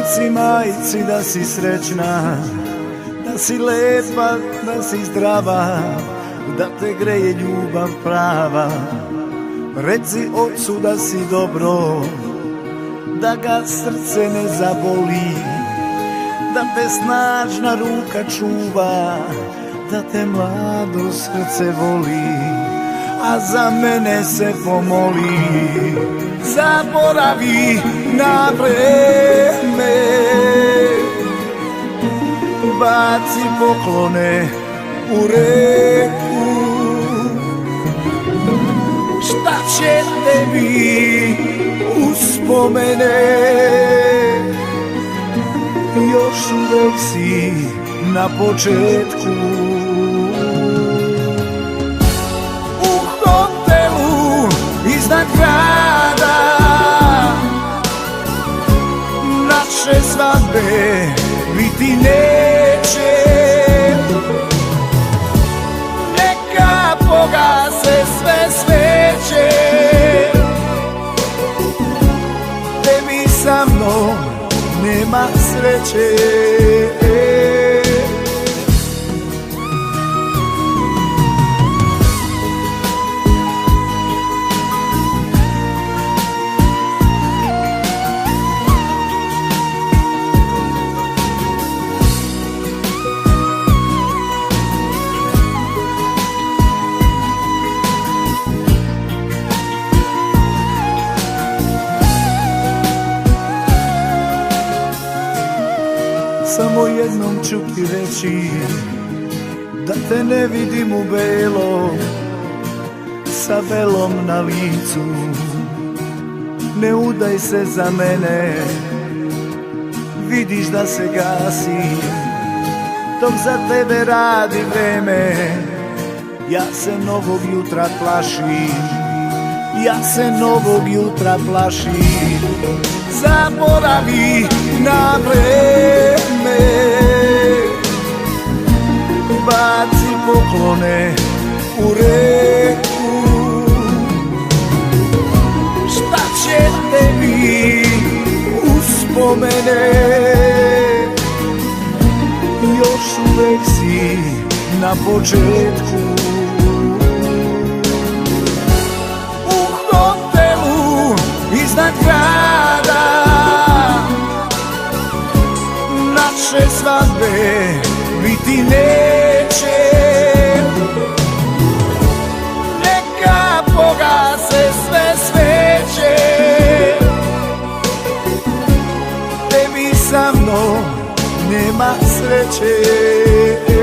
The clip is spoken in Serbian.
Reci majci da si srećna, da si lepa, da si zdrava, da te greje ljubav prava. Reci ocu da si dobro, da ga srce ne zaboli, da te snažna ruka čuva, da te mlado srce voli, a za mene se pomoli. Zaboravi na vreme, baci poklone u reku. Šta će tebi uspomene, još uvek si na početku. U hotelu iznad grada naše svadbe biti neće. Neka pogase sve sveće, tebi sa mnom nema sreće. Samo jednom ću ti reći da te ne vidim u belo, sa velom na licu. Ne udaj se za mene, vidiš da se gasi, dok za tebe radi vreme. Ja se novog jutra plašim, ja se novog jutra plašim. Zaboravi na vreme, baci poklone u reku. Šta će tebi uspomene, još uvek si na početku. U hotelu iznad grada naše svadbe biti neće. Neka pogase sve sveće, tebi sa mnom nema sreće.